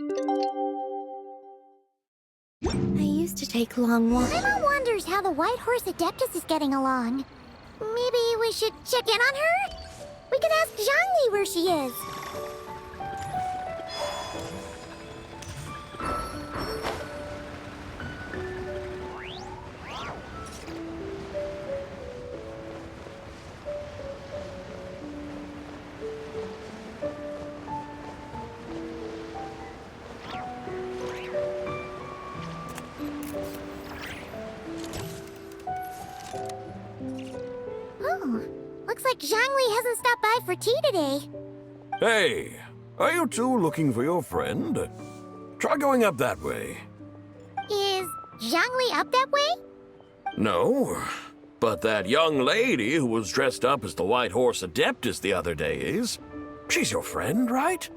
I used to take long walks. Paimon wonders how the White Horse Adeptus is getting along. Maybe we should check in on her? We could ask Zhongli where she is. Looks like Zhongli hasn't stopped by for tea today. Hey, are you two looking for your friend? Try going up that way. Is Zhongli up that way? No, but that young lady who was dressed up as the White Horse Adeptus the other day is. She's your friend, right?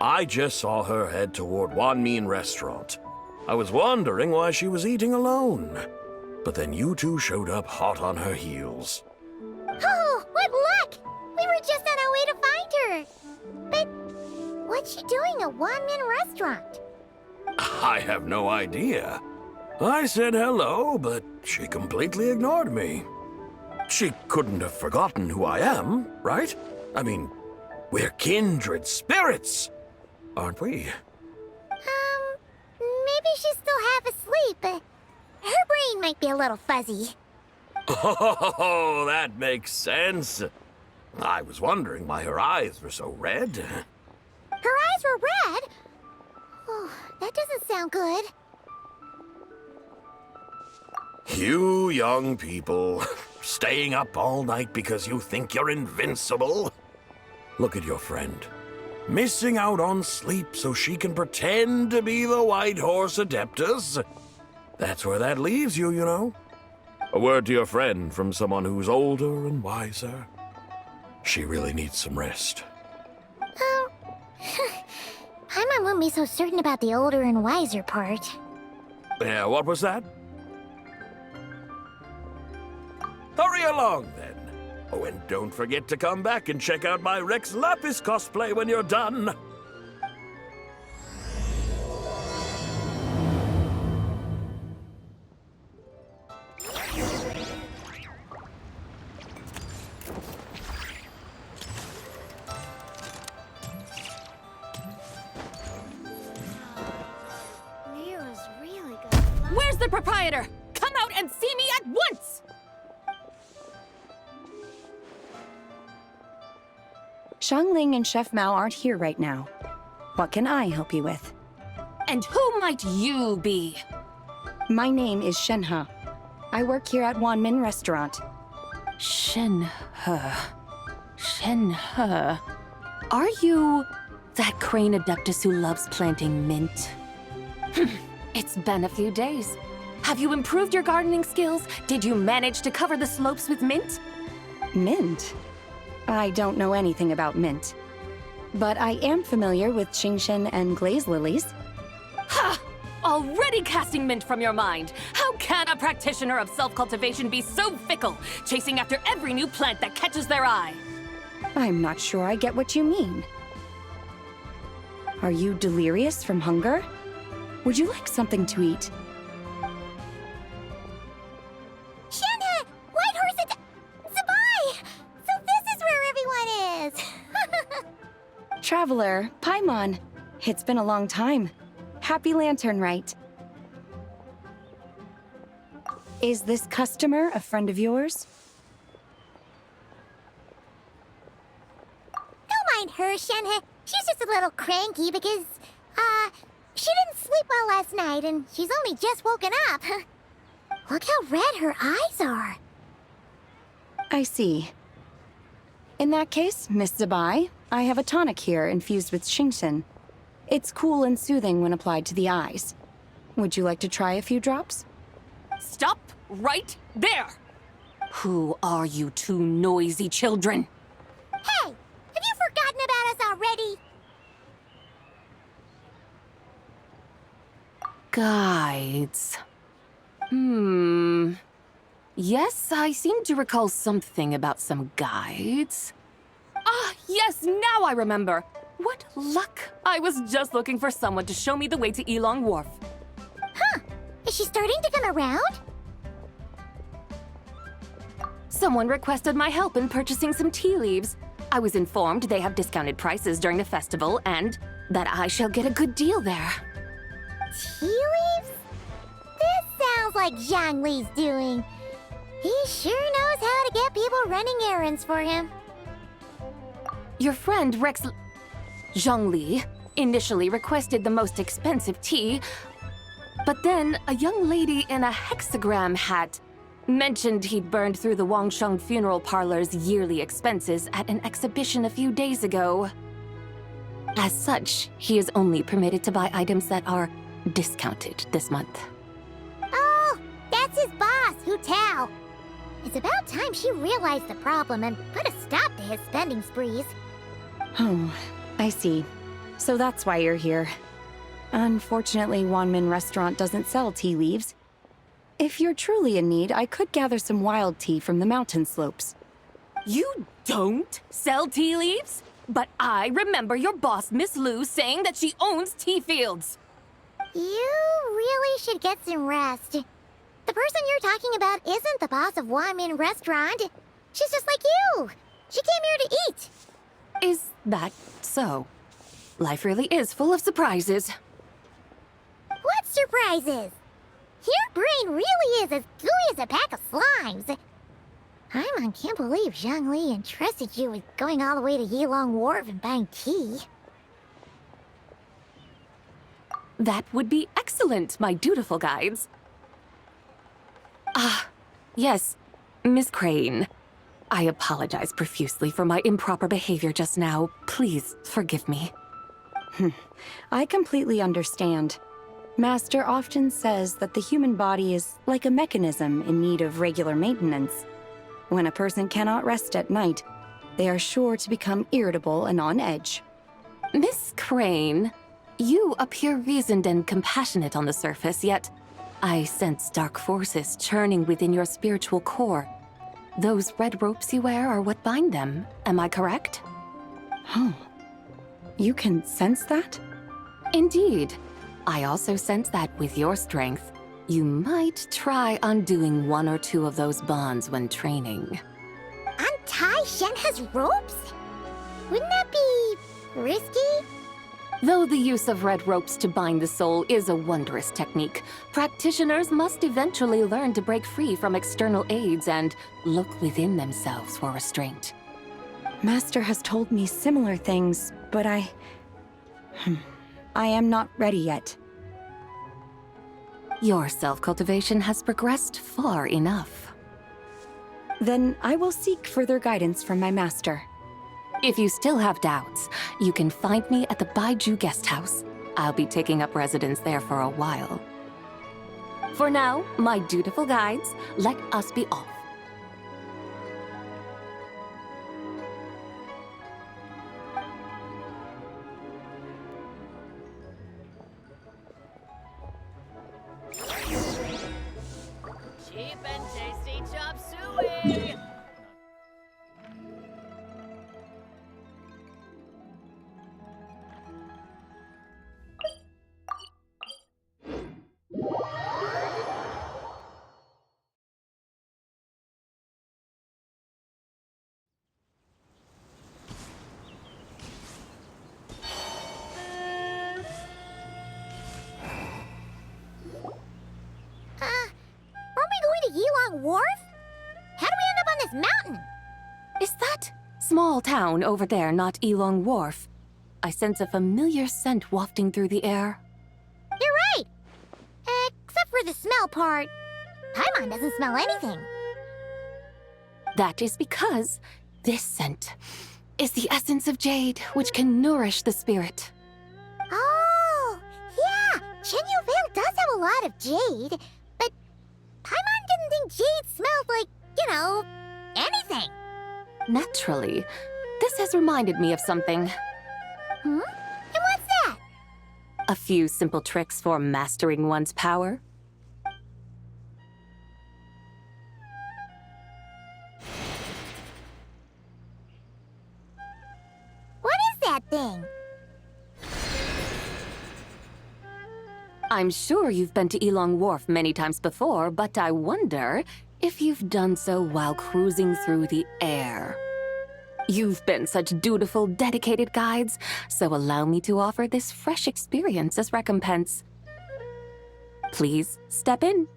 I just saw her head toward Wanmin Restaurant. I was wondering why she was eating alone. But then you two showed up hot on her heels. Oh, what luck! We were just on our way to find her. But what's she doing at Wanmin Restaurant? I have no idea. I said hello, but she completely ignored me. She couldn't have forgotten who I am, right? I mean, we're kindred spirits, aren't we? Maybe she's still half asleep, but her brain might be a little fuzzy. Oh, that makes sense. I was wondering why her eyes were so red. Her eyes were red? Oh, that doesn't sound good. You young people, staying up all night because you think you're invincible? Look at your friend. Missing out on sleep so she can pretend to be the White Horse Adeptus. That's where that leaves you, you know. A word to your friend from someone who's older and wiser. She really needs some rest. Paimon wouldn't be so certain about the older and wiser part. Yeah, what was that? Hurry along, then. Oh, and don't forget to come back and check out my Rex Lapis cosplay when you're done. Where's the proprietor? Come out and see me at once! Xiangling and Chef Mao aren't here right now. What can I help you with? And who might you be? My name is Shenhe. I work here at Wanmin Restaurant. Shenhe. Shenhe. Are you that crane adeptus who loves planting mint? It's been a few days. Have you improved your gardening skills? Did you manage to cover the slopes with mint? Mint? I don't know anything about mint. But I am familiar with Qingchen and glaze lilies. Ha! Already casting mint from your mind. How can a practitioner of self-cultivation be so fickle, chasing after every new plant that catches their eye? I'm not sure I get what you mean. Are you delirious from hunger? Would you like something to eat? Shenhe! White Horse Zibai! So this is where everyone is! Traveler, Paimon. It's been a long time. Happy Lantern Rite. Is this customer a friend of yours? Don't mind her, Shenhe. She's just a little cranky because, she didn't sleep well last night and she's only just woken up. Look how red her eyes are. I see. In that case, Miss Zibai, I have a tonic here infused with Qingchen. It's cool and soothing when applied to the eyes. Would you like to try a few drops? Stop right there! Who are you two noisy children? Hey! Have you forgotten about us already? Guides. Yes, I seem to recall something about some guides. Ah, yes, now I remember. What luck! I was just looking for someone to show me the way to Yilong Wharf. Huh. Is she starting to come around? Someone requested my help in purchasing some tea leaves. I was informed they have discounted prices during the festival and that I shall get a good deal there. Tea leaves? This sounds like Zhongli's doing. He sure knows how to get people running errands for him. Your friend Zhongli initially requested the most expensive tea, but then a young lady in a hexagram hat mentioned he'd burned through the Wangshu funeral parlor's yearly expenses at an exhibition a few days ago. As such, he is only permitted to buy items that are discounted this month. Oh, that's his boss, Hu Tao. It's about time she realized the problem and put a stop to his spending sprees. Oh, I see. So that's why you're here. Unfortunately, Wanmin Restaurant doesn't sell tea leaves. If you're truly in need, I could gather some wild tea from the mountain slopes. You don't sell tea leaves? But I remember your boss, Miss Lu, saying that she owns tea fields. You really should get some rest. The person you're talking about isn't the boss of Wanmin Restaurant. She's just like you. She came here to eat. Is that so? Life really is full of surprises. What surprises? Your brain really is as gooey as a pack of slimes. I can't believe Zhongli entrusted you with going all the way to Yilong Wharf and buying tea. That would be excellent, my dutiful guides. Yes, Miss Crane. I apologize profusely for my improper behavior just now. Please forgive me. I completely understand. Master often says that the human body is like a mechanism in need of regular maintenance. When a person cannot rest at night, they are sure to become irritable and on edge. Miss Crane, you appear reasoned and compassionate on the surface, yet I sense dark forces churning within your spiritual core. Those red ropes you wear are what bind them, am I correct? Oh, you can sense that? Indeed. I also sense that with your strength, you might try undoing one or two of those bonds when training. Untie Shenhe's ropes? Wouldn't that be risky? Though the use of red ropes to bind the soul is a wondrous technique, practitioners must eventually learn to break free from external aids and look within themselves for restraint. Master has told me similar things, but I am not ready yet. Your self-cultivation has progressed far enough. Then I will seek further guidance from my master. If you still have doubts, you can find me at the Baiju Guest House. I'll be taking up residence there for a while. For now, my dutiful guides, let us be off. Cheap and tasty chop suey! Aren't we going to Yilong Wharf? How do we end up on this mountain? Is that small town over there not Yilong Wharf? I sense a familiar scent wafting through the air. You're right. Except for the smell part. Paimon doesn't smell anything. That is because this scent is the essence of jade, which can nourish the spirit. Oh, yeah. Qiaoying Village does have a lot of jade, but Paimon didn't think jade smelled like, anything. Naturally, this has reminded me of something. Hmm? And what's that? A few simple tricks for mastering one's power. What is that thing? I'm sure you've been to Yilong Wharf many times before, but I wonder if you've done so while cruising through the air. You've been such dutiful, dedicated guides, so allow me to offer this fresh experience as recompense. Please step in.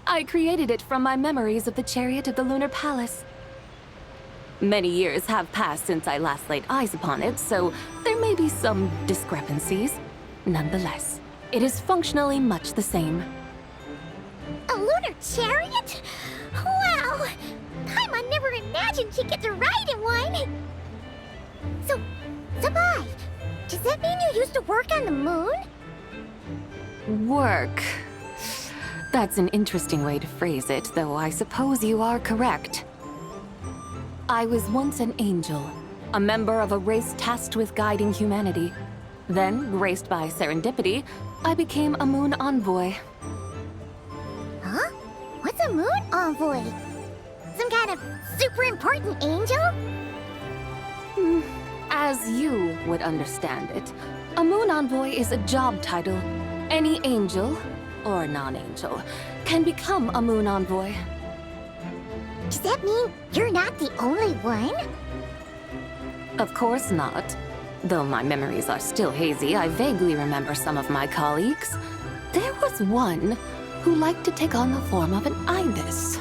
I created it from my memories of the chariot of the Lunar Palace. Many years have passed since I last laid eyes upon it, so there may be some discrepancies. Nonetheless, it is functionally much the same. A lunar chariot? Wow! Paimon never imagined she'd get to ride in one! So, Zibai, does that mean you used to work on the moon? Work. That's an interesting way to phrase it, though I suppose you are correct. I was once an angel, a member of a race tasked with guiding humanity. Then, graced by serendipity, I became a moon envoy. Huh? What's a moon envoy? Some kind of super important angel? As you would understand it, a moon envoy is a job title. Any angel, or non-angel, can become a moon envoy. Does that mean you're not the only one? Of course not. Though my memories are still hazy, I vaguely remember some of my colleagues. There was one who liked to take on the form of an ibis.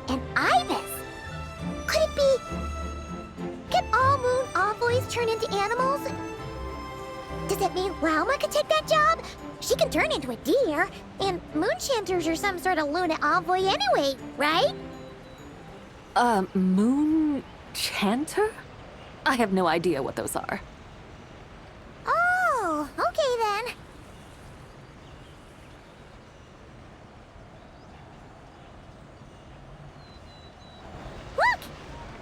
An ibis? Could it be... Can all moon envoys turn into animals? Does that mean Rauma could take that job? She can turn into a deer, and moon chanters are some sort of Luna envoy anyway, right? Moon chanter? I have no idea what those are. Oh, okay then. Look!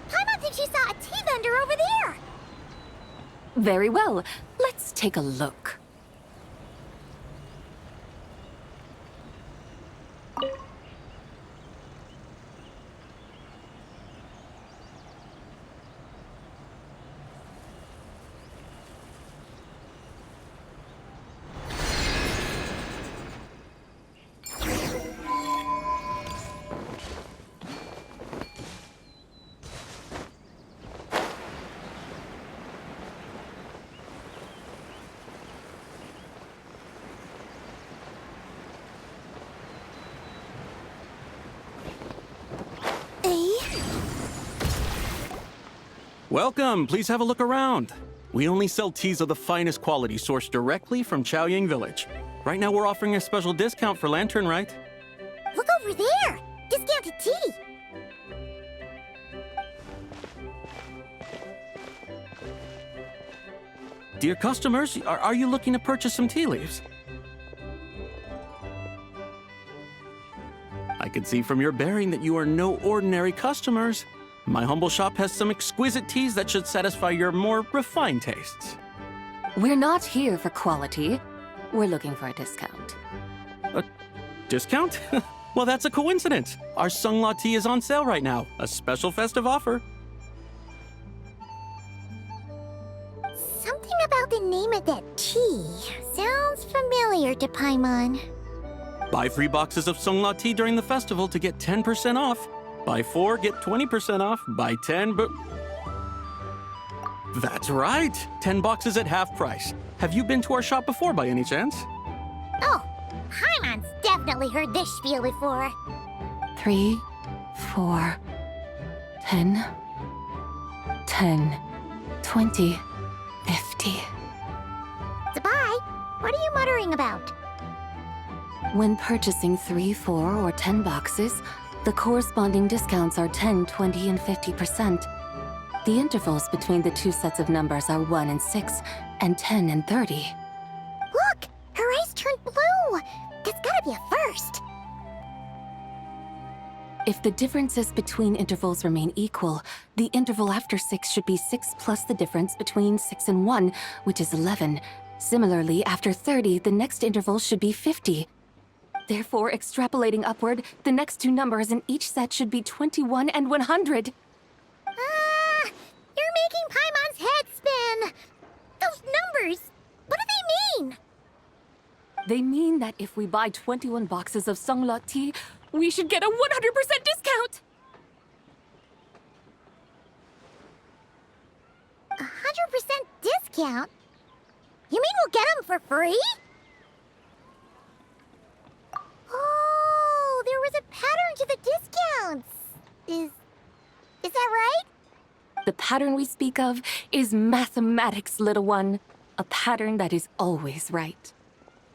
Paimon thinks she saw a tea vendor over there! Very well. Let's take a look. Welcome, please have a look around. We only sell teas of the finest quality sourced directly from Qiaoying Village. Right now we're offering a special discount for Lantern Rite. Look over there! Discounted tea! Dear customers, are you looking to purchase some tea leaves? I can see from your bearing that you are no ordinary customers. My humble shop has some exquisite teas that should satisfy your more refined tastes. We're not here for quality. We're looking for a discount. A discount? Well, that's a coincidence. Our Sungla tea is on sale right now. A special festive offer. Something about the name of that tea sounds familiar to Paimon. Buy 3 boxes of Sungla tea during the festival to get 10% off. Buy 4, get 20% off. Buy 10, but... That's right! 10 boxes at half price. Have you been to our shop before by any chance? Oh, Paimon's definitely heard this spiel before. 3, 4, 10, 10, 20, 50. Zibai, what are you muttering about? When purchasing 3, 4, or 10 boxes, the corresponding discounts are 10, 20, and 50%. The intervals between the two sets of numbers are 1 and 6, and 10 and 30. Look! Her eyes turned blue! That's gotta be a first! If the differences between intervals remain equal, the interval after 6 should be 6 plus the difference between 6 and 1, which is 11. Similarly, after 30, the next interval should be 50. Therefore, extrapolating upward, the next two numbers in each set should be 21 and 100. You're making Paimon's head spin! Those numbers, what do they mean? They mean that if we buy 21 boxes of Songlot tea, we should get a 100% discount! 100% discount? You mean we'll get them for free? Oh, there was a pattern to the discounts. Is that right? The pattern we speak of is mathematics, little one. A pattern that is always right.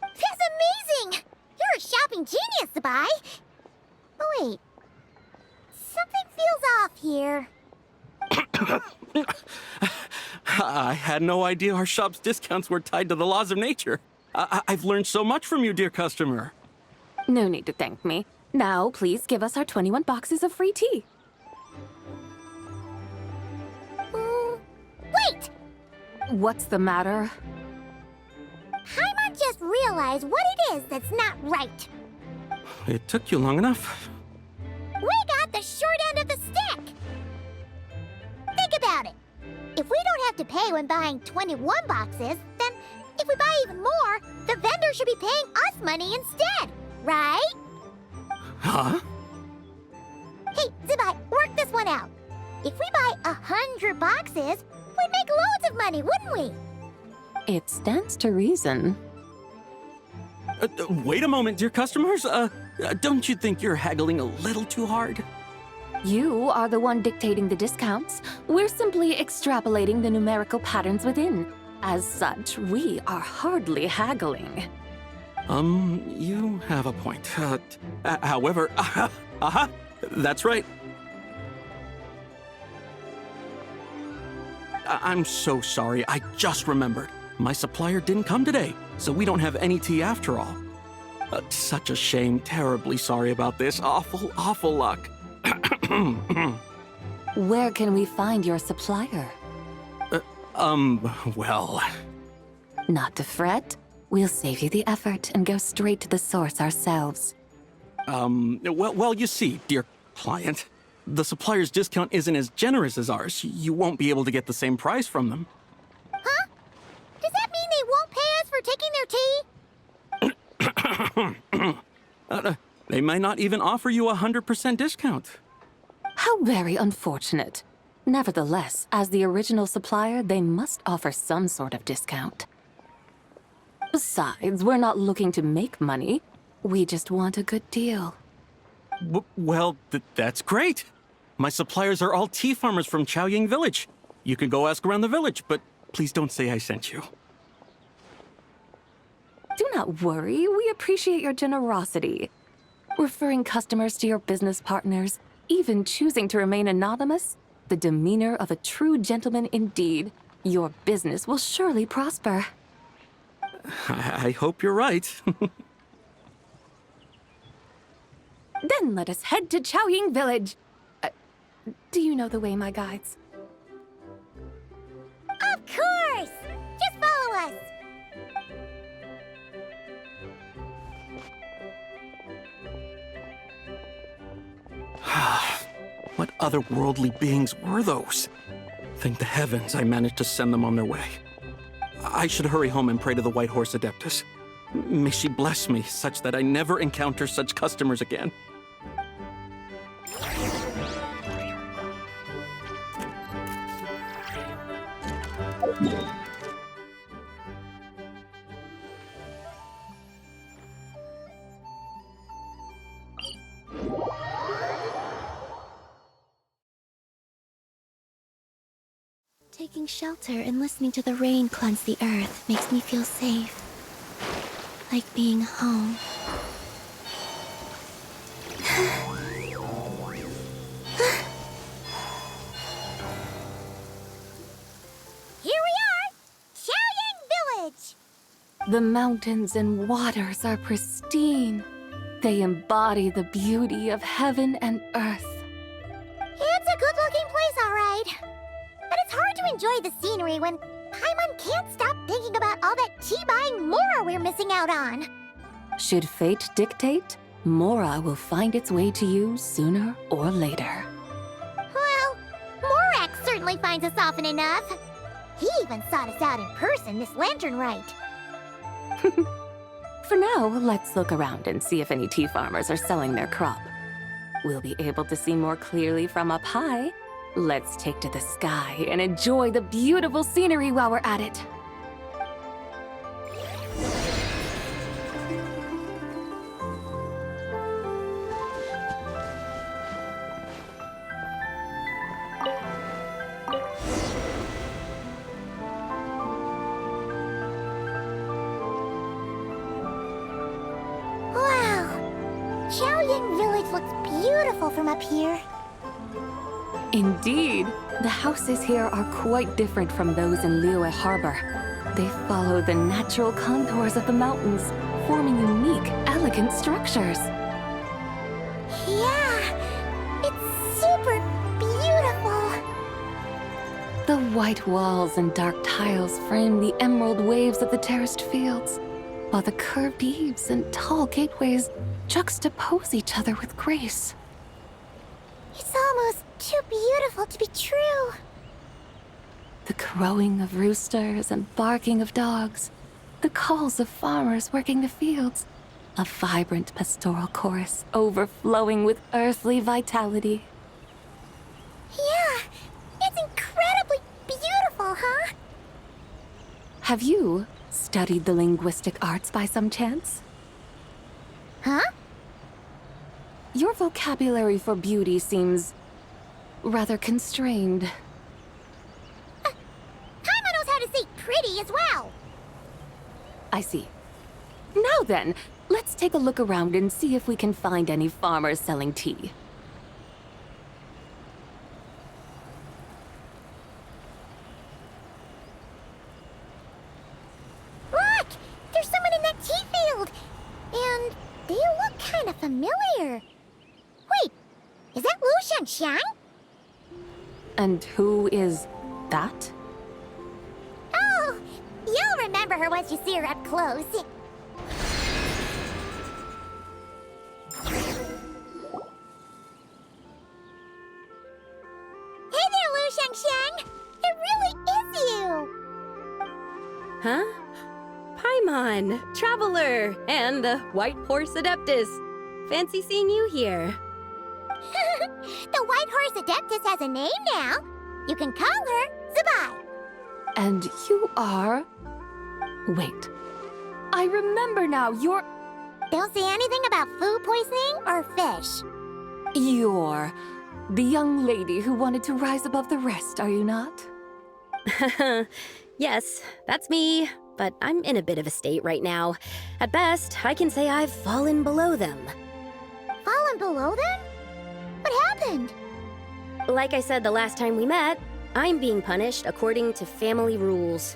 That's amazing! You're a shopping genius, Zibai. Oh, wait. Something feels off here. I had no idea our shop's discounts were tied to the laws of nature. I've learned so much from you, dear customer. No need to thank me. Now, please give us our 21 boxes of free tea. Wait! What's the matter? Paimon just realized what it is that's not right. It took you long enough. We got the short end of the stick! Think about it. If we don't have to pay when buying 21 boxes, then if we buy even more, the vendor should be paying us money instead, right? Huh? Hey, Zibai, work this one out. If we buy 100 boxes, we'd make loads of money, wouldn't we? It stands to reason. Wait a moment, dear customers. Don't you think you're haggling a little too hard? You are the one dictating the discounts. We're simply extrapolating the numerical patterns within. As such, we are hardly haggling. You have a point. However, that's right. I'm so sorry. I just remembered. My supplier didn't come today, so we don't have any tea after all. Such a shame. Terribly sorry about this. Awful luck. Where can we find your supplier? Well... Not to fret. We'll save you the effort and go straight to the source ourselves. Well, you see, dear client, the supplier's discount isn't as generous as ours. You won't be able to get the same price from them. Huh? Does that mean they won't pay us for taking their tea? They might not even offer you a 100% discount. How very unfortunate. Nevertheless, as the original supplier, they must offer some sort of discount. Besides, we're not looking to make money. We just want a good deal. Well, that's great. My suppliers are all tea farmers from Qiaoying Village. You can go ask around the village, but please don't say I sent you. Do not worry, we appreciate your generosity. Referring customers to your business partners, even choosing to remain anonymous, the demeanor of a true gentleman indeed. Your business will surely prosper. I hope you're right. Then let us head to Qiaoying Village. Do you know the way, my guides? Of course! Just follow us! What otherworldly beings were those? Thank the heavens I managed to send them on their way. I should hurry home and pray to the White Horse Adeptus. May she bless me such that I never encounter such customers again. Taking shelter and listening to the rain cleanse the earth makes me feel safe. Like being home. The mountains and waters are pristine. They embody the beauty of heaven and earth. It's a good-looking place, all right. But it's hard to enjoy the scenery when Paimon can't stop thinking about all that tea-buying Mora we're missing out on. Should fate dictate, Mora will find its way to you sooner or later. Well, Morak certainly finds us often enough. He even sought us out in person this Lantern Rite. For now, let's look around and see if any tea farmers are selling their crop. We'll be able to see more clearly from up high. Let's take to the sky and enjoy the beautiful scenery while we're at it. Wow! Qiaoying Village looks beautiful from up here. Indeed, the houses here are quite different from those in Liyue Harbor. They follow the natural contours of the mountains, forming unique, elegant structures. Yeah, it's super beautiful. The white walls and dark tiles frame the emerald waves of the terraced fields, while the curved eaves and tall gateways juxtapose each other with grace. It's almost too beautiful to be true. The crowing of roosters and barking of dogs, the calls of farmers working the fields, a vibrant pastoral chorus overflowing with earthly vitality. Yeah, it's incredibly beautiful, huh? Have you studied the linguistic arts by some chance? Huh? Your vocabulary for beauty seems rather constrained. Paimon knows how to say pretty as well. I see. Now then, let's take a look around and see if we can find any farmers selling tea. Look! There's someone in that tea field! And they look kind of familiar. Wait, is that Lu Xiangxiang? And who is that? Oh, you'll remember her once you see her up close. Hey there, Lu Xiangxiang! It really is you! Huh? Paimon, Traveler, and the White Horse Adeptus. Fancy seeing you here. The White Horse Adeptus has a name now. You can call her Zibai. And you are... Wait. I remember now, you're... Don't say anything about food poisoning or fish. You're the young lady who wanted to rise above the rest, are you not? Yes, that's me, but I'm in a bit of a state right now. At best, I can say I've fallen below them. Fallen below them? What happened? Like I said the last time we met, I'm being punished according to family rules.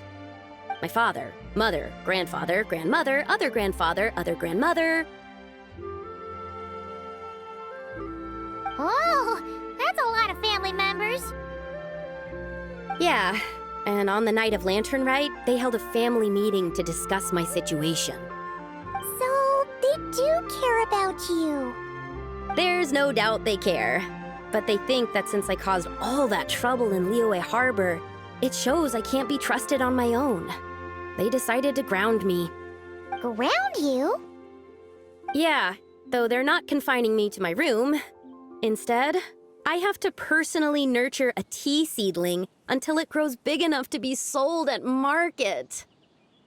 My father, mother, grandfather, grandmother, other grandfather, other grandmother. Oh, that's a lot of family members. Yeah, and on the night of Lantern Rite, they held a family meeting to discuss my situation. So, they do care about you. There's no doubt they care. But they think that since I caused all that trouble in Liyue Harbor, it shows I can't be trusted on my own. They decided to ground me. Ground you? Yeah, though they're not confining me to my room. Instead, I have to personally nurture a tea seedling until it grows big enough to be sold at market.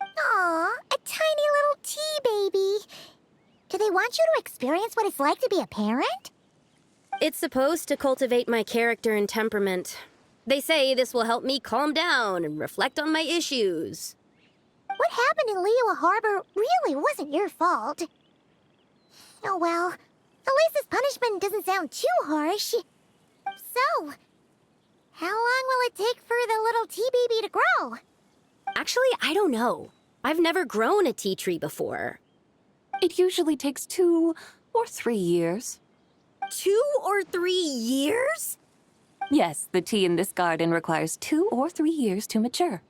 Aw, a tiny little tea baby. Do they want you to experience what it's like to be a parent? It's supposed to cultivate my character and temperament. They say this will help me calm down and reflect on my issues. What happened in Liyue Harbor really wasn't your fault. Oh well, at least this punishment doesn't sound too harsh. So, how long will it take for the little tea baby to grow? Actually, I don't know. I've never grown a tea tree before. It usually takes 2 or 3 years. 2 or 3 years? Yes, the tea in this garden requires 2 or 3 years to mature.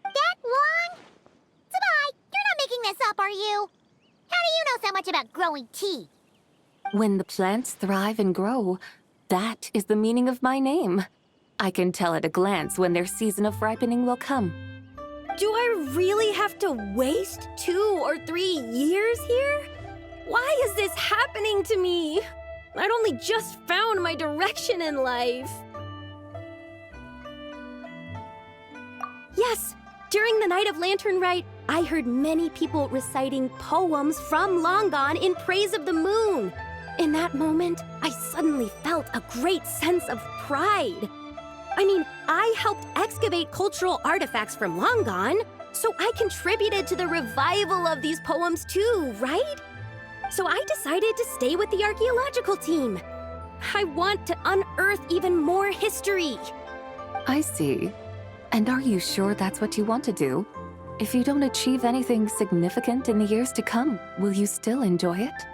That long? Zibai, you're not making this up, are you? How do you know so much about growing tea? When the plants thrive and grow, that is the meaning of my name. I can tell at a glance when their season of ripening will come. Do I really have to waste 2 or 3 years here? Why is this happening to me? I'd only just found my direction in life. Yes, during the night of Lantern Rite, I heard many people reciting poems from long gone in praise of the moon. In that moment, I suddenly felt a great sense of pride. I mean, I helped excavate cultural artifacts from long gone, so I contributed to the revival of these poems too, right? So I decided to stay with the archaeological team. I want to unearth even more history. I see. And are you sure that's what you want to do? If you don't achieve anything significant in the years to come, will you still enjoy it?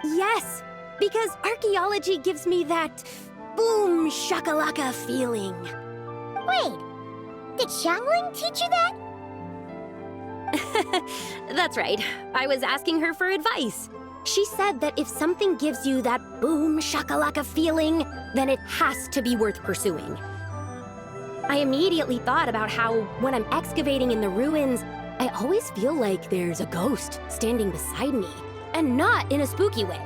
Yes, because archaeology gives me that boom shakalaka feeling. Wait, did Xiangling teach you that? That's right. I was asking her for advice. She said that if something gives you that boom shakalaka feeling, then it has to be worth pursuing. I immediately thought about how when I'm excavating in the ruins, I always feel like there's a ghost standing beside me, and not in a spooky way.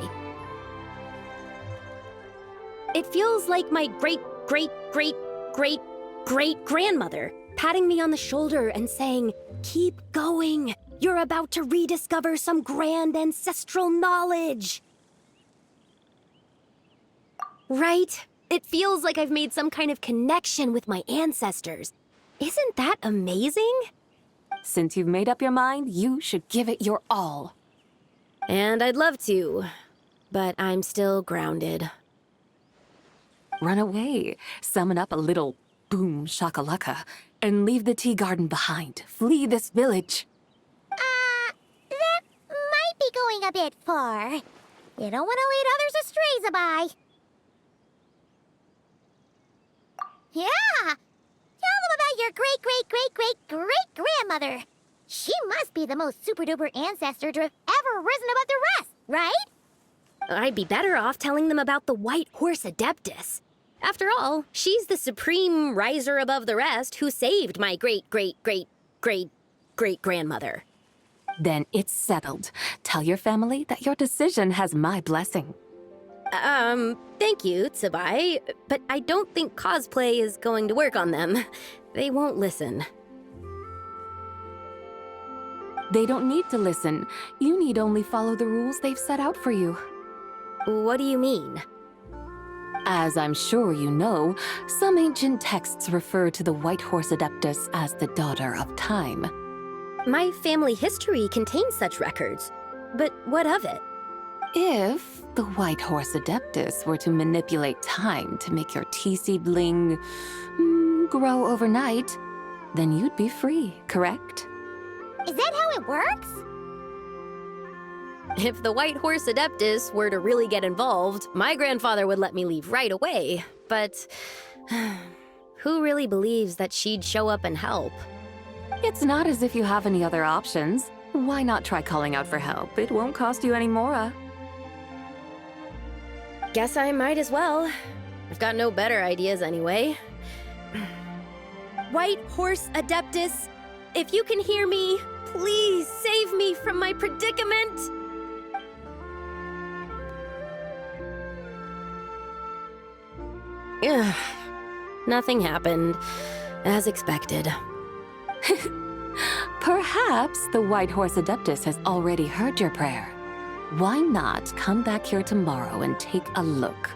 It feels like my great-great-great-great-great-grandmother patting me on the shoulder and saying, "Keep going. You're about to rediscover some grand ancestral knowledge." Right? It feels like I've made some kind of connection with my ancestors. Isn't that amazing? Since you've made up your mind, you should give it your all. And I'd love to, but I'm still grounded. Run away, summon up a little boom shakalaka, and leave the tea garden behind. Flee this village. That might be going a bit far. You don't want to lead others astray, Zibai. Yeah! Tell them about your great-great-great-great-great-grandmother. She must be the most super-duper ancestor to have ever risen above the rest, right? I'd be better off telling them about the White Horse Adeptus. After all, she's the supreme riser above the rest who saved my great-great-great-great-great-grandmother. Then it's settled. Tell your family that your decision has my blessing. Thank you, Zibai, but I don't think cosplay is going to work on them. They won't listen. They don't need to listen. You need only follow the rules they've set out for you. What do you mean? As I'm sure you know, some ancient texts refer to the White Horse Adeptus as the Daughter of Time. My family history contains such records, but what of it? If the White Horse Adeptus were to manipulate time to make your tea seedling grow overnight, then you'd be free, correct? Is that how it works? If the White Horse Adeptus were to really get involved, my grandfather would let me leave right away, but who really believes that she'd show up and help? It's not as if you have any other options. Why not try calling out for help? It won't cost you any more. Guess I might as well. I've got no better ideas anyway. White Horse Adeptus, if you can hear me, please save me from my predicament! Ugh. Nothing happened, as expected. Perhaps the White Horse Adeptus has already heard your prayer. Why not come back here tomorrow and take a look?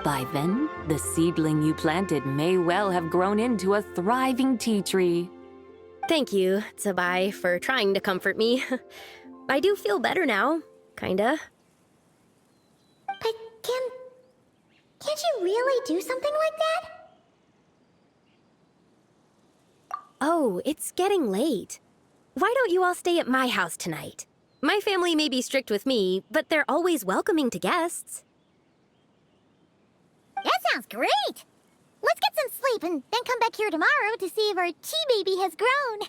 By then, the seedling you planted may well have grown into a thriving tea tree. Thank you, Zibai, for trying to comfort me. I do feel better now, kinda. But can't you really do something like that? Oh, it's getting late. Why don't you all stay at my house tonight? My family may be strict with me, but they're always welcoming to guests. That sounds great! Let's get some sleep and then come back here tomorrow to see if our tea baby has grown.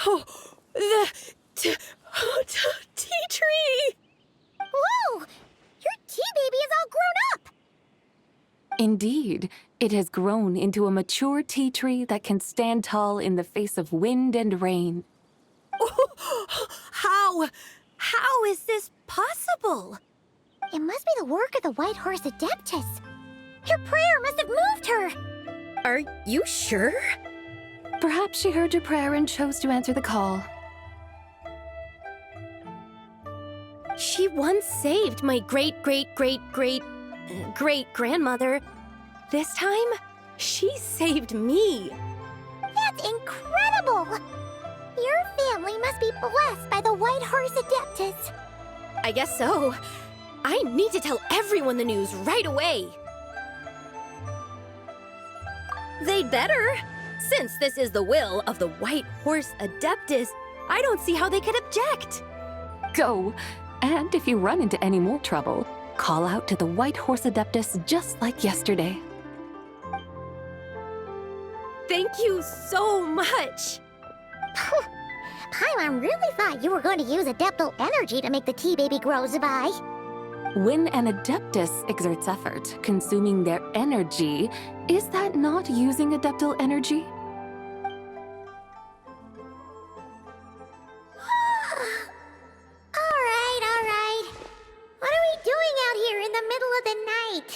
Oh, the tea tree! Whoa! Your tea baby is all grown up! Indeed, it has grown into a mature tea tree that can stand tall in the face of wind and rain. How is this possible? It must be the work of the White Horse Adeptus. Your prayer must have moved her! Are you sure? Perhaps she heard your prayer and chose to answer the call. She once saved my great-great-great-great-great-grandmother. This time, she saved me. That's incredible! Your family must be blessed by the White Horse Adeptus. I guess so. I need to tell everyone the news right away. They'd better. Since this is the will of the White Horse Adeptus, I don't see how they could object. Go! And if you run into any more trouble, call out to the White Horse Adeptus just like yesterday. Thank you so much! Paimon really thought you were going to use Adeptal energy to make the tea baby grow, Zibai. When an Adeptus exerts effort, consuming their energy, is that not using Adeptal energy? Alright. What are we doing out here in the middle of the night?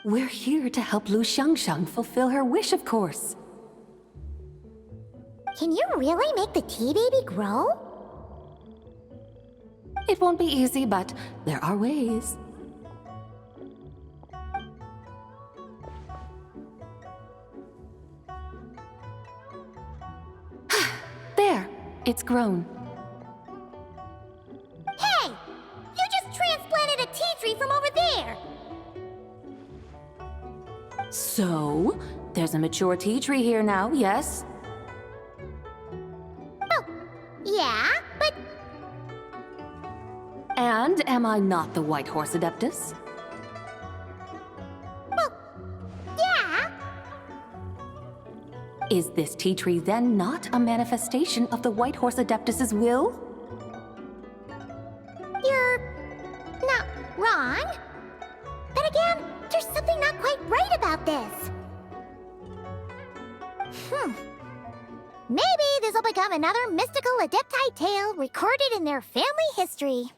We're here to help Lu Xiangxiang fulfill her wish, of course. Can you really make the tea baby grow? It won't be easy, but there are ways. There, it's grown. Hey! You just transplanted a tea tree from over there! So, there's a mature tea tree here now, yes? Oh, yeah, but And am I not the White Horse Adeptus? well, yeah. Is this tea tree then not a manifestation of the White Horse Adeptus's will? You're not wrong. But again, there's something not quite right about this. Maybe this will become another mystical Adepti tale recorded in their family history.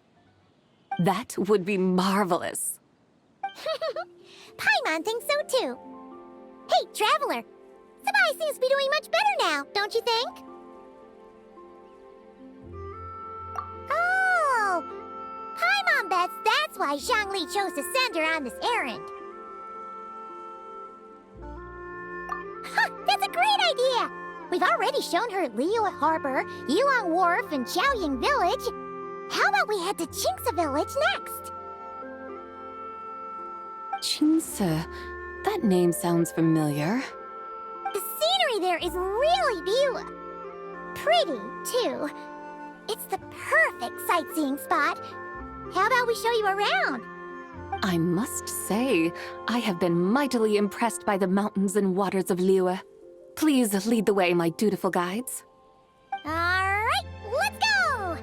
That would be marvelous. Paimon thinks so too. Hey, Traveler! Zibai seems to be doing much better now, don't you think? Oh! Paimon bets that's why Zhongli chose to send her on this errand. That's a great idea! We've already shown her Liyue Harbor, Yilong Wharf, and Qiaoying Village. How about we head to Qingce Village next? Qingce, that name sounds familiar. The scenery there is really pretty, too. It's the perfect sightseeing spot. How about we show you around? I must say, I have been mightily impressed by the mountains and waters of Liyue. Please lead the way, my dutiful guides. Alright, let's go!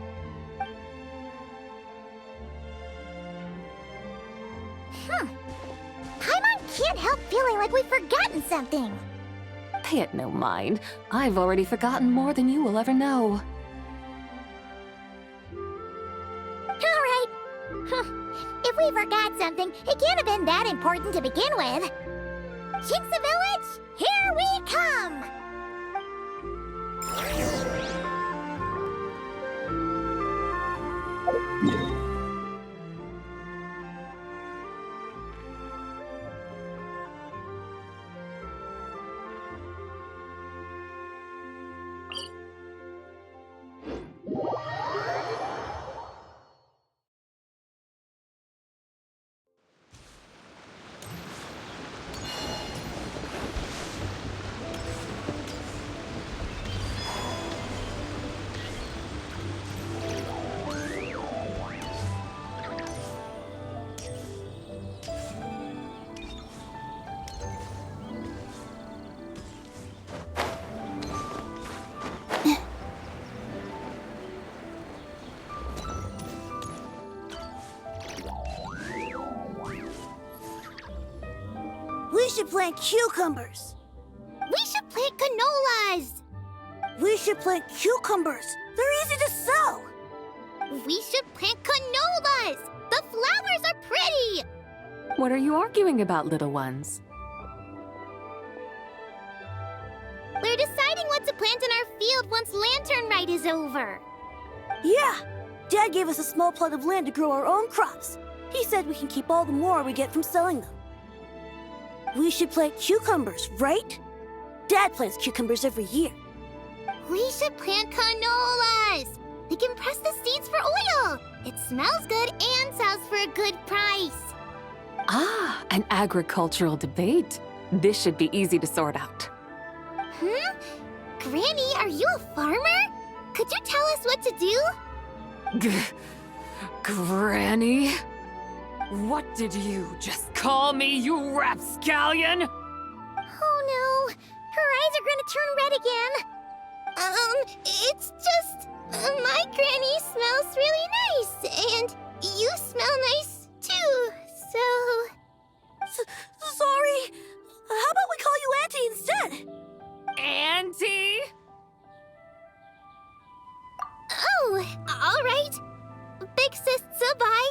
Paimon can't help feeling like we've forgotten something. Pay it no mind. I've already forgotten more than you will ever know. Alright. If we forgot something, it can't have been that important to begin with. Qingce Village, here we come! should plant cucumbers. We should plant canolas. We should plant cucumbers. They're easy to sell. We should plant canolas. The flowers are pretty. What are you arguing about, little ones? We're deciding what to plant in our field once Lantern Rite is over. Yeah. Dad gave us a small plot of land to grow our own crops. He said we can keep all the more we get from selling them. We should plant cucumbers, right? Dad plants cucumbers every year. We should plant canolas. We can press the seeds for oil. It smells good and sells for a good price. Ah, an agricultural debate. This should be easy to sort out. Granny, are you a farmer? Could you tell us what to do? Granny? What did you just call me, you rapscallion? Oh no, her eyes are gonna turn red again. It's just, my granny smells really nice, and you smell nice too, so... Sorry, how about we call you Auntie instead? Auntie? Oh, all right. Big Sis Zibai,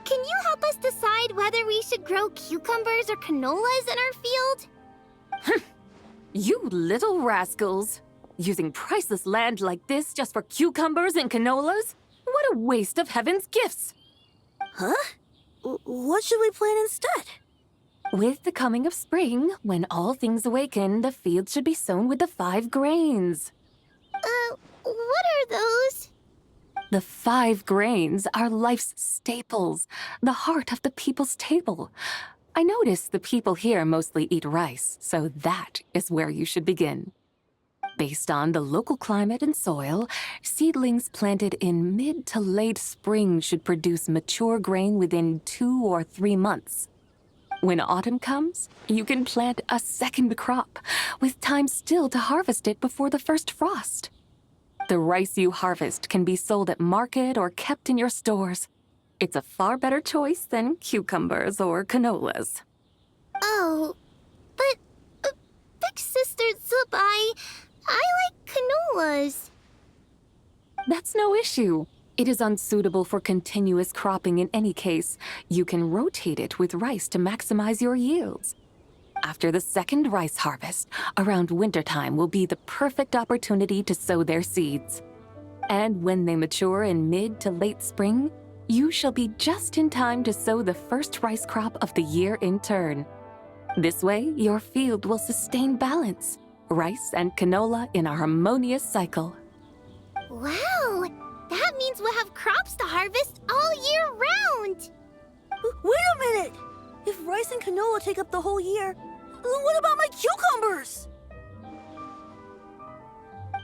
can you help us decide whether we should grow cucumbers or canolas in our field? You little rascals. Using priceless land like this just for cucumbers and canolas? What a waste of heaven's gifts! Huh? What should we plant instead? With the coming of spring, when all things awaken, the field should be sown with the 5 grains. What are those? The 5 grains are life's staples, the heart of the people's table. I notice the people here mostly eat rice, so that is where you should begin. Based on the local climate and soil, seedlings planted in mid to late spring should produce mature grain within 2 or 3 months. When autumn comes, you can plant a second crop, with time still to harvest it before the first frost. The rice you harvest can be sold at market or kept in your stores. It's a far better choice than cucumbers or canolas. Oh, but Big Sister Zibai, I like canolas. That's no issue. It is unsuitable for continuous cropping in any case. You can rotate it with rice to maximize your yields. After the second rice harvest, around wintertime will be the perfect opportunity to sow their seeds. And when they mature in mid to late spring, you shall be just in time to sow the first rice crop of the year in turn. This way, your field will sustain balance, rice and canola in a harmonious cycle. Wow, that means we'll have crops to harvest all year round. Wait a minute! If rice and canola take up the whole year, what about my cucumbers?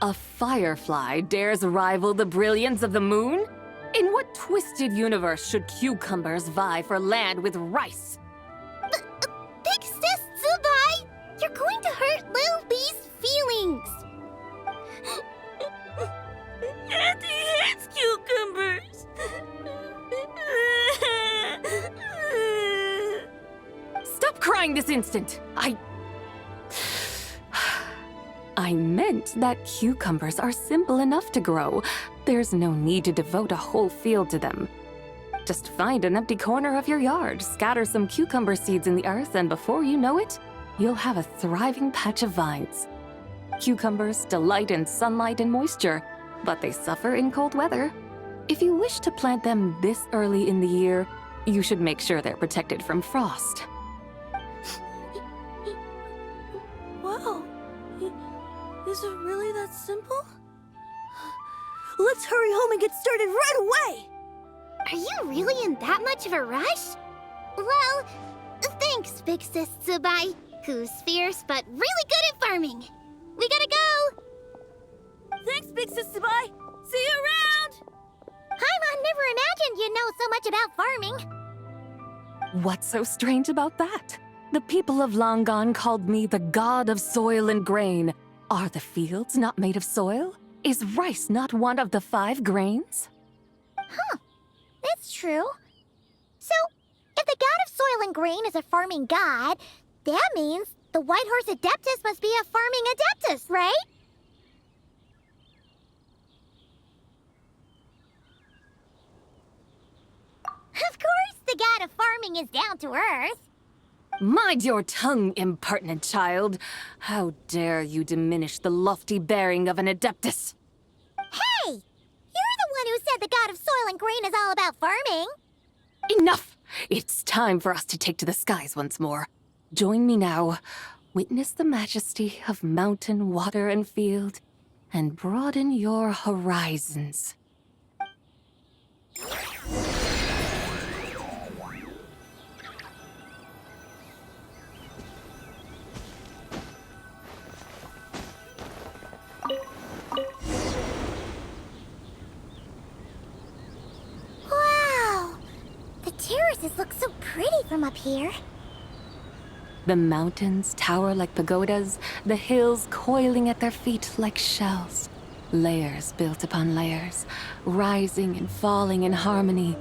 A firefly dares rival the brilliance of the moon? In what twisted universe should cucumbers vie for land with rice? Big Sis Zibai, you're going to hurt Lil Bee's feelings. Auntie hates cucumbers. Stop crying this instant! I meant that cucumbers are simple enough to grow. There's no need to devote a whole field to them. Just find an empty corner of your yard, scatter some cucumber seeds in the earth, and before you know it, you'll have a thriving patch of vines. Cucumbers delight in sunlight and moisture, but they suffer in cold weather. If you wish to plant them this early in the year, you should make sure they're protected from frost. Wow. Is it really that simple? Let's hurry home and get started right away! Are you really in that much of a rush? Well, thanks, Big Sis Zibai, who's fierce but really good at farming. We gotta go! Thanks, Big Sis Zibai! See you around! Paimon never imagined you'd know so much about farming. What's so strange about that? The people of Longon called me the god of soil and grain. Are the fields not made of soil? Is rice not one of the 5 grains? Huh. That's true. So, if the god of soil and grain is a farming god, That means the White Horse Adeptus must be a farming adeptus, right? Of course the god of farming is down to earth. Mind your tongue, impertinent child. How dare you diminish the lofty bearing of an adeptus? Hey! You're the one who said the god of soil and grain is all about farming. Enough! It's time for us to take to the skies once more. Join me now. Witness the majesty of mountain, water, and field, and broaden your horizons. Wow! The terraces look so pretty from up here. The mountains tower like pagodas, the hills coiling at their feet like shells. Layers built upon layers, rising and falling in harmony.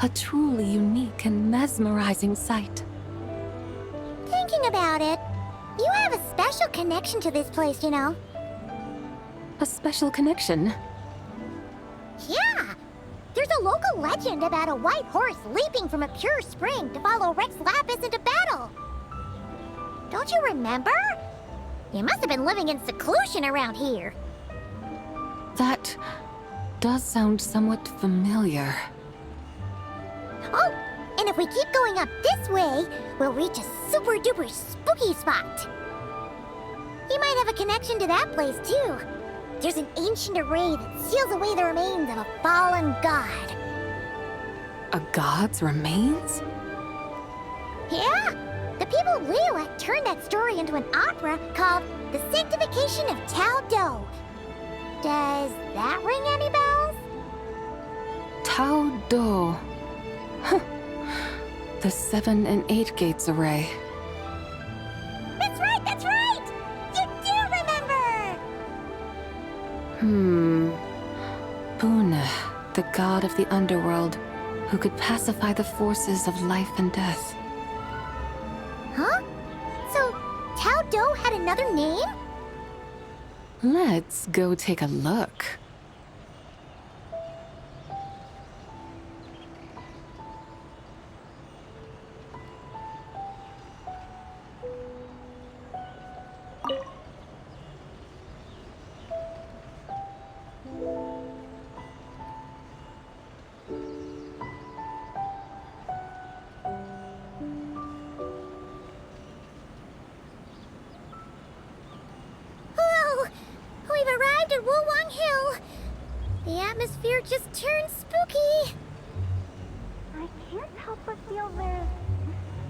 A truly unique and mesmerizing sight. Thinking about it, you have a special connection to this place, you know. A special connection? Yeah! There's a local legend about a white horse leaping from a pure spring to follow Rex Lapis into battle. Don't you remember? You must have been living in seclusion around here. That does sound somewhat familiar. Oh, and if we keep going up this way, we'll reach a super duper spooky spot. You might have a connection to that place too. There's an ancient array that seals away the remains of a fallen god. A god's remains? Yeah! The people of Liyue turned that story into an opera called The Sanctification of Tao Do. Does that ring any bells? Tao Do. Huh. The 7 and 8 gates array. That's right, that's right! You do remember! Buna, the god of the underworld, who could pacify the forces of life and death. Huh? So, Tao Do had another name? Let's go take a look. Whoa! We've arrived at Wulong Hill. The atmosphere just turned spooky. I can't help but feel there's